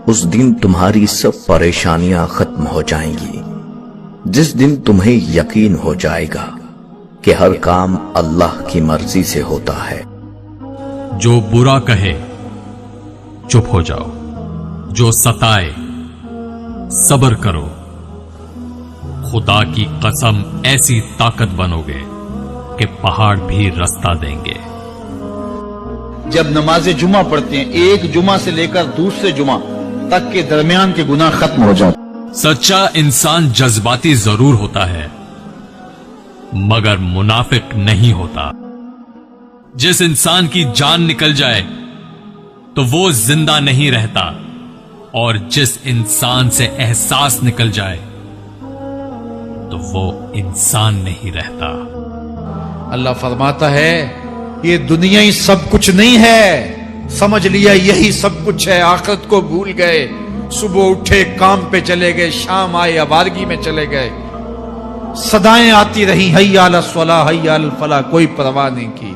اس دن تمہاری سب پریشانیاں ختم ہو جائیں گی، جس دن تمہیں یقین ہو جائے گا کہ ہر کام اللہ کی مرضی سے ہوتا ہے۔ جو برا کہے چپ ہو جاؤ، جو ستائے صبر کرو، خدا کی قسم ایسی طاقت بنو گے کہ پہاڑ بھی رستہ دیں گے۔ جب نماز جمعہ پڑھتے ہیں، ایک جمعہ سے لے کر دوسرے جمعہ تک کے درمیان کے گناہ ختم ہو جاتے۔ سچا انسان جذباتی ضرور ہوتا ہے مگر منافق نہیں ہوتا۔ جس انسان کی جان نکل جائے تو وہ زندہ نہیں رہتا، اور جس انسان سے احساس نکل جائے تو وہ انسان نہیں رہتا۔ اللہ فرماتا ہے یہ دنیا ہی سب کچھ نہیں ہے، سمجھ لیا یہی سب کچھ ہے، آخرت کو بھول گئے، صبح اٹھے کام پہ چلے گئے، شام آئے آوارگی میں چلے گئے، صدائیں آتی رہی حی علی الصلاح حی علی الفلاح، کوئی پرواہ نہیں کی۔